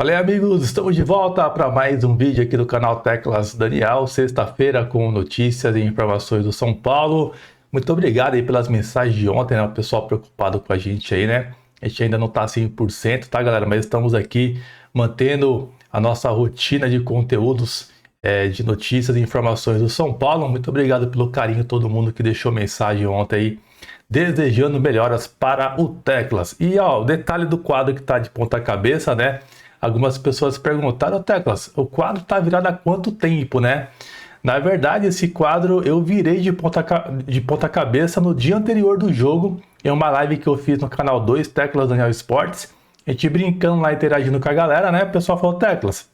Fala aí, amigos, estamos de volta para mais um vídeo aqui do canal Teclas Daniel, sexta-feira com notícias e informações do São Paulo. Muito obrigado aí pelas mensagens de ontem, né? O pessoal preocupado com a gente aí, né? A gente ainda não tá 100%, tá, galera? Mas estamos aqui mantendo a nossa rotina de conteúdos, de notícias e informações do São Paulo. Muito obrigado pelo carinho, todo mundo que deixou mensagem ontem aí, desejando melhoras para o Teclas. E ó, o detalhe do quadro que tá de ponta cabeça, né? Algumas pessoas perguntaram, Teclas, o quadro tá virado há quanto tempo, né? Na verdade, esse quadro eu virei de ponta cabeça no dia anterior do jogo, em uma live que eu fiz no canal 2, Teclas Daniel Esportes. A gente brincando lá, interagindo com a galera, né? O pessoal falou, Teclas,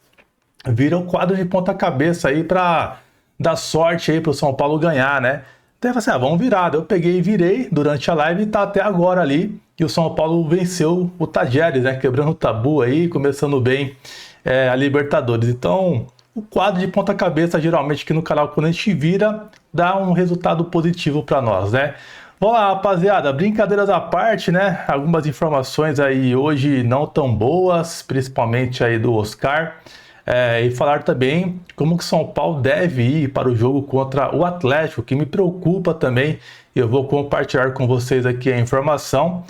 vira o quadro de ponta cabeça aí pra dar sorte aí pro São Paulo ganhar, né? Então eu falei assim, vamos virar. Eu peguei e virei durante a live e tá até agora ali. E o São Paulo venceu o Tajeres, né? Quebrando o tabu aí, começando bem a Libertadores. Então, o quadro de ponta cabeça, geralmente aqui no canal, quando a gente vira, dá um resultado positivo para nós, né? Vamos lá, rapaziada, brincadeiras à parte, né? Algumas informações aí hoje não tão boas, principalmente aí do Oscar. E falar também como que São Paulo deve ir para o jogo contra o Atlético, que me preocupa também. Eu vou compartilhar com vocês aqui a informação.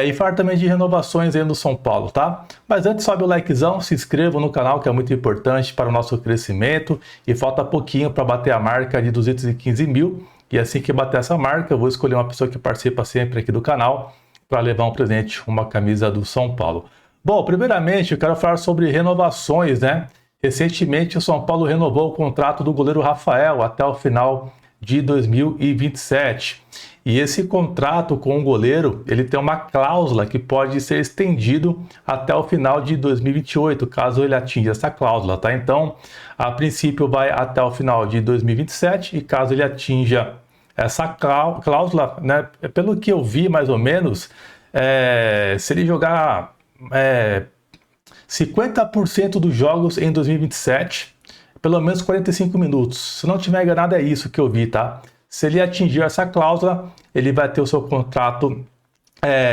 E falar também de renovações aí no São Paulo, tá? Mas antes, sobe o likezão, se inscreva no canal, que é muito importante para o nosso crescimento. E falta pouquinho para bater a marca de 215 mil. E assim que bater essa marca, eu vou escolher uma pessoa que participa sempre aqui do canal para levar um presente, uma camisa do São Paulo. Bom, primeiramente eu quero falar sobre renovações, né? Recentemente o São Paulo renovou o contrato do goleiro Rafael até o final de 2027. E esse contrato com o goleiro, ele tem uma cláusula que pode ser estendido até o final de 2028, caso ele atinja essa cláusula, tá? Então, a princípio vai até o final de 2027 e caso ele atinja essa cláusula, né? Pelo que eu vi mais ou menos, se ele jogar 50% dos jogos em 2027, pelo menos 45 minutos. Se não tiver enganado, é isso que eu vi, tá? Se ele atingir essa cláusula, ele vai ter o seu contrato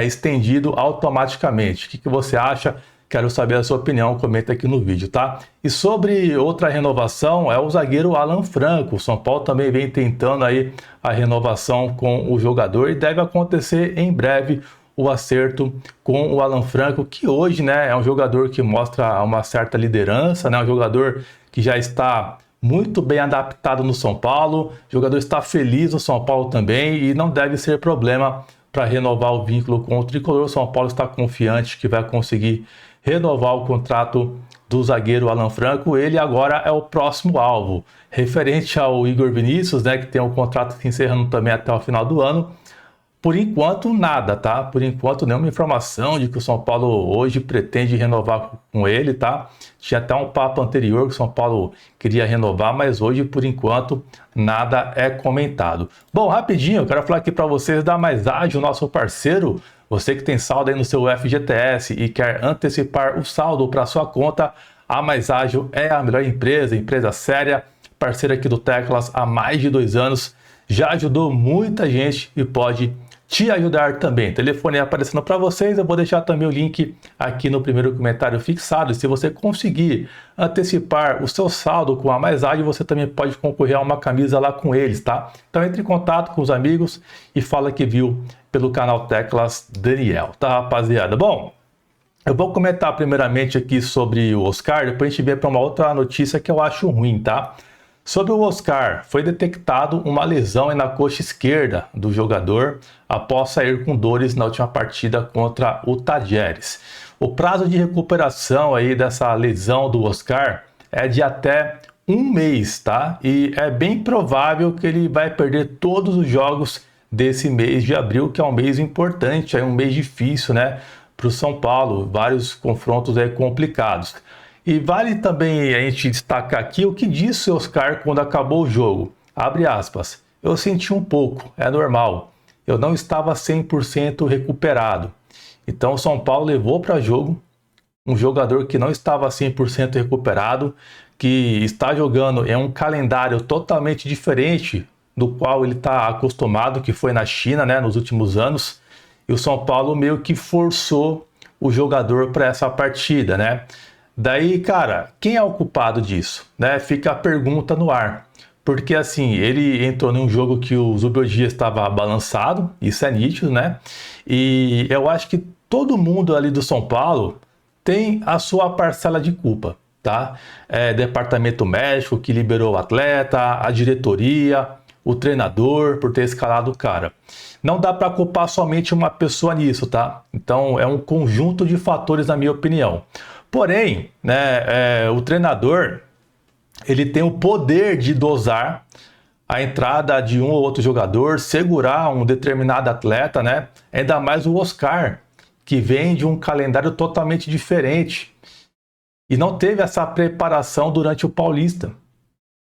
estendido automaticamente. O que você acha? Quero saber a sua opinião, comenta aqui no vídeo, tá? E sobre outra renovação, é o zagueiro Alan Franco. O São Paulo também vem tentando aí a renovação com o jogador e deve acontecer em breve o acerto com o Alan Franco, que hoje, né, é um jogador que mostra uma certa liderança, né, um jogador que já está muito bem adaptado no São Paulo, o jogador está feliz no São Paulo também e não deve ser problema para renovar o vínculo com o tricolor. O São Paulo está confiante que vai conseguir renovar o contrato do zagueiro Alan Franco. Ele agora é o próximo alvo. Referente ao Igor Vinícius, né, que tem um contrato se encerrando também até o final do ano, por enquanto, nada, tá? Por enquanto, nenhuma informação de que o São Paulo hoje pretende renovar com ele, tá? Tinha até um papo anterior que o São Paulo queria renovar, mas hoje, por enquanto, nada é comentado. Bom, rapidinho, eu quero falar aqui para vocês da Mais Ágil, nosso parceiro. Você que tem saldo aí no seu FGTS e quer antecipar o saldo para sua conta, a Mais Ágil é a melhor empresa séria, parceira aqui do Teclas há mais de 2 anos, já ajudou muita gente e pode te ajudar também. O telefone aparecendo para vocês, eu vou deixar também o link aqui no primeiro comentário fixado. Se você conseguir antecipar o seu saldo com a Mais Ágil, você também pode concorrer a uma camisa lá com eles, tá? Então entre em contato com os amigos e fala que viu pelo canal Teclas Daniel, tá, rapaziada? Bom, eu vou comentar primeiramente aqui sobre o Oscar, depois a gente vê para uma outra notícia que eu acho ruim, tá? Sobre o Oscar, foi detectado uma lesão na coxa esquerda do jogador após sair com dores na última partida contra o Tajeres. O prazo de recuperação aí dessa lesão do Oscar é de até 1 mês, tá? E é bem provável que ele vai perder todos os jogos desse mês de abril, que é um mês importante, é um mês difícil, né, para o São Paulo, vários confrontos aí complicados. E vale também a gente destacar aqui o que disse o Oscar quando acabou o jogo. Abre aspas. Eu senti um pouco, é normal. Eu não estava 100% recuperado. Então o São Paulo levou para jogo um jogador que não estava 100% recuperado, que está jogando em um calendário totalmente diferente do qual ele está acostumado, que foi na China, né, nos últimos anos. E o São Paulo meio que forçou o jogador para essa partida, né? Daí, cara, quem é o culpado disso? Né? Fica a pergunta no ar. Porque assim, ele entrou num jogo que o Zubeldia estava balançado, isso é nítido, né? E eu acho que todo mundo ali do São Paulo tem a sua parcela de culpa, tá? Departamento médico que liberou o atleta, a diretoria, o treinador por ter escalado o cara. Não dá para culpar somente uma pessoa nisso, tá? Então é um conjunto de fatores, na minha opinião. Porém, né, o treinador ele tem o poder de dosar a entrada de um ou outro jogador, segurar um determinado atleta, né? Ainda mais o Oscar, que vem de um calendário totalmente diferente e não teve essa preparação durante o Paulista.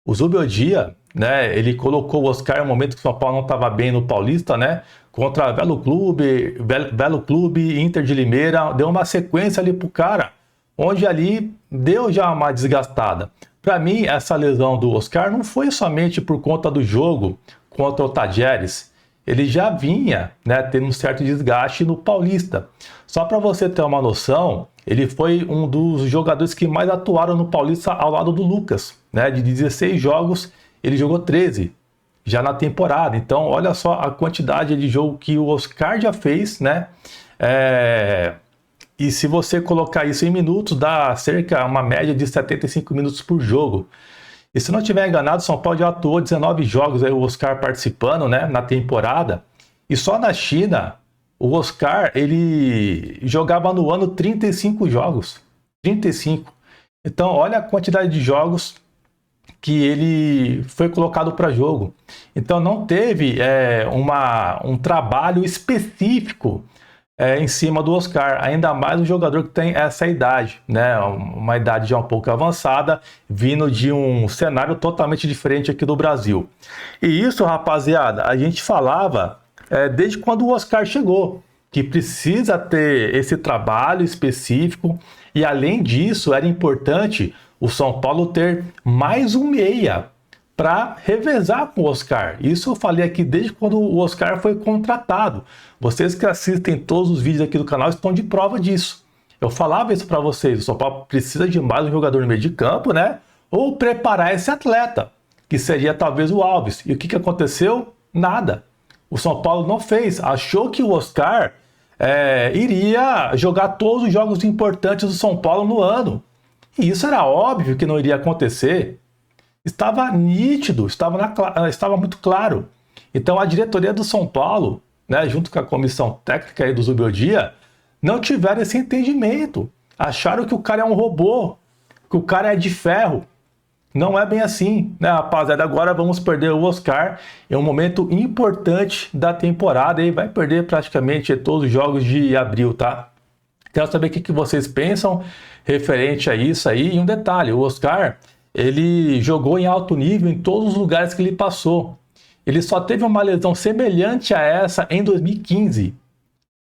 O Zubeldia, né, ele colocou o Oscar no momento que o São Paulo não estava bem no Paulista, né, contra Belo Clube, Inter de Limeira, deu uma sequência ali pro cara, onde ali deu já uma desgastada. Para mim, essa lesão do Oscar não foi somente por conta do jogo contra o Tajeres, ele já vinha, né, tendo um certo desgaste no Paulista. Só para você ter uma noção, ele foi um dos jogadores que mais atuaram no Paulista ao lado do Lucas, né? De 16 jogos, ele jogou 13 já na temporada. Então, olha só a quantidade de jogo que o Oscar já fez, né? E se você colocar isso em minutos, dá cerca uma média de 75 minutos por jogo. E se não estiver enganado, São Paulo já atuou 19 jogos, aí o Oscar participando, né, na temporada. E só na China, o Oscar, ele jogava no ano 35 jogos. 35. Então, olha a quantidade de jogos que ele foi colocado para jogo. Então, não teve um trabalho específico em cima do Oscar, ainda mais um jogador que tem essa idade, né? Uma idade já um pouco avançada, vindo de um cenário totalmente diferente aqui do Brasil. E isso, rapaziada, a gente falava desde quando o Oscar chegou, que precisa ter esse trabalho específico, e além disso, era importante o São Paulo ter mais um meia para revezar com o Oscar. Isso eu falei aqui desde quando o Oscar foi contratado. Vocês que assistem todos os vídeos aqui do canal estão de prova disso. Eu falava isso para vocês, o São Paulo precisa de mais um jogador no meio de campo, né? Ou preparar esse atleta, que seria talvez o Alves. E o que aconteceu? Nada. O São Paulo não fez. Achou que o Oscar iria jogar todos os jogos importantes do São Paulo no ano. E isso era óbvio que não iria acontecer. Estava nítido, estava muito claro. Então a diretoria do São Paulo, né, junto com a comissão técnica aí do Zubeldia, não tiveram esse entendimento. Acharam que o cara é um robô, que o cara é de ferro. Não é bem assim, né, rapaziada? Agora vamos perder o Oscar em um momento importante da temporada e vai perder praticamente todos os jogos de abril, tá? Quero saber o que vocês pensam referente a isso aí. E um detalhe, o Oscar, ele jogou em alto nível em todos os lugares que ele passou. Ele só teve uma lesão semelhante a essa em 2015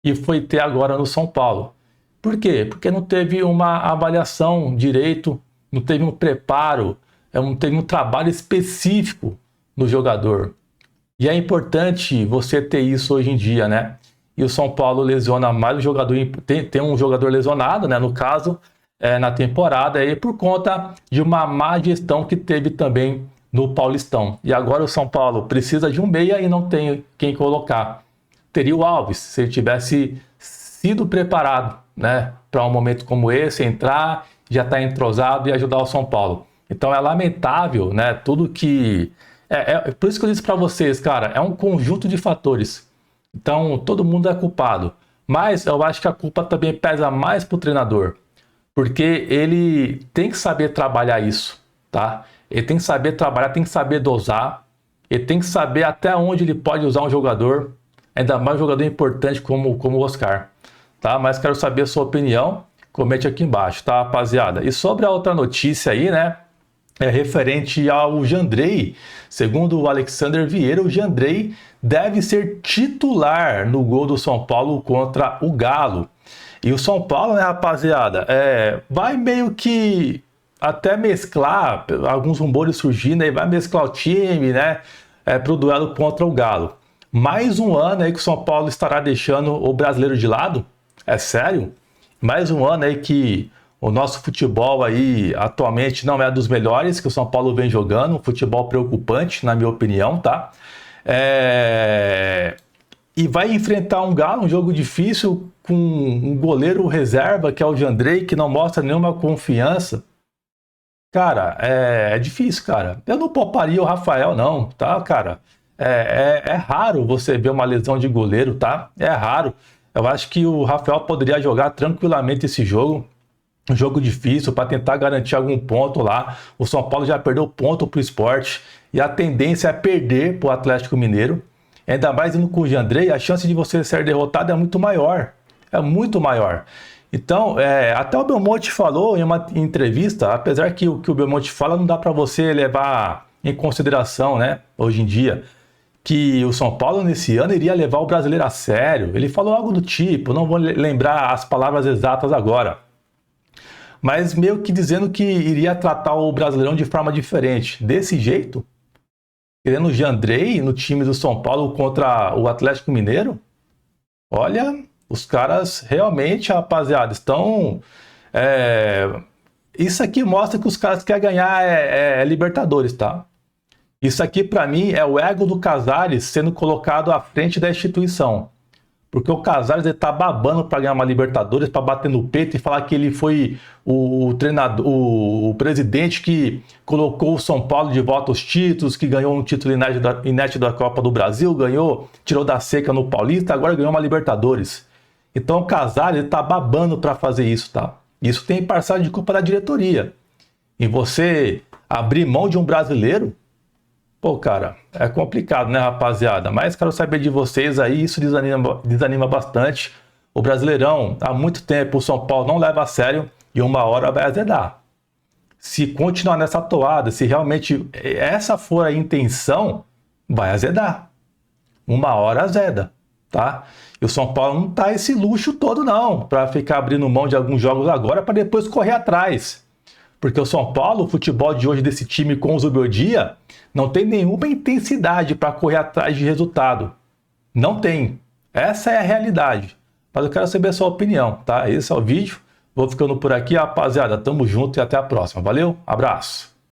e foi ter agora no São Paulo. Por quê? Porque não teve uma avaliação direito, não teve um preparo, não teve um trabalho específico no jogador. E é importante você ter isso hoje em dia, né? E o São Paulo lesiona mais o jogador, tem um jogador lesionado, né? No caso, na temporada, aí, por conta de uma má gestão que teve também no Paulistão. E agora o São Paulo precisa de um meia e não tem quem colocar. Teria o Alves, se ele tivesse sido preparado, né, para um momento como esse, entrar, já estar entrosado e ajudar o São Paulo. Então é lamentável, né, tudo que... por isso que eu disse para vocês, cara, é um conjunto de fatores. Então todo mundo é culpado. Mas eu acho que a culpa também pesa mais para o treinador. Porque ele tem que saber trabalhar isso, tá? Ele tem que saber trabalhar, tem que saber dosar. Ele tem que saber até onde ele pode usar um jogador, ainda mais um jogador importante como o Oscar, tá? Mas quero saber a sua opinião, comente aqui embaixo, tá, rapaziada? E sobre a outra notícia aí, né, referente ao Jandrei, segundo o Alexander Vieira, o Jandrei deve ser titular no gol do São Paulo contra o Galo. E o São Paulo, né, rapaziada, vai meio que até mesclar, alguns rumores surgindo aí, vai mesclar o time, né, para o duelo contra o Galo. Mais um ano aí que o São Paulo estará deixando o brasileiro de lado? É sério? Mais um ano aí que O nosso futebol aí atualmente não é dos melhores que o São Paulo vem jogando, um futebol preocupante, na minha opinião, tá? E vai enfrentar um Galo, um jogo difícil, com um goleiro reserva, que é o Jandrei, que não mostra nenhuma confiança. Cara, é difícil, cara. Eu não pouparia o Rafael, não, tá, cara? É raro você ver uma lesão de goleiro, tá? É raro. Eu acho que o Rafael poderia jogar tranquilamente esse jogo. Um jogo difícil para tentar garantir algum ponto lá. O São Paulo já perdeu ponto para o Sport e a tendência é perder para o Atlético Mineiro. Ainda mais indo com o Jandrei, a chance de você ser derrotado é muito maior. É muito maior. Então, até o Belmonte falou em uma entrevista, apesar que o que o Belmonte fala não dá para você levar em consideração, né, hoje em dia, que o São Paulo nesse ano iria levar o Brasileiro a sério. Ele falou algo do tipo, não vou lembrar as palavras exatas agora, mas meio que dizendo que iria tratar o Brasileirão de forma diferente. Desse jeito, querendo o Jandrei no time do São Paulo contra o Atlético Mineiro, olha, os caras realmente, rapaziada, estão... Isso aqui mostra que os caras querem ganhar Libertadores, tá? Isso aqui, para mim, é o ego do Casares sendo colocado à frente da instituição. Porque o Casares está babando para ganhar uma Libertadores, para bater no peito e falar que ele foi o treinador, o presidente que colocou o São Paulo de volta aos títulos, que ganhou um título inédito da Copa do Brasil, tirou da seca no Paulista, agora ganhou uma Libertadores. Então o Casares está babando para fazer isso, tá? Isso tem parcela de culpa da diretoria. E você abrir mão de um brasileiro, pô, cara, é complicado, né, rapaziada? Mas quero saber de vocês aí, isso desanima bastante. O Brasileirão, há muito tempo, o São Paulo não leva a sério e uma hora vai azedar. Se continuar nessa toada, se realmente essa for a intenção, vai azedar. Uma hora azeda, tá? E o São Paulo não tá esse luxo todo, não, para ficar abrindo mão de alguns jogos agora para depois correr atrás. Porque o São Paulo, o futebol de hoje desse time com o Zubeldia, não tem nenhuma intensidade para correr atrás de resultado. Não tem. Essa é a realidade. Mas eu quero saber a sua opinião, tá? Esse é o vídeo. Vou ficando por aqui, rapaziada. Tamo junto e até a próxima. Valeu, abraço.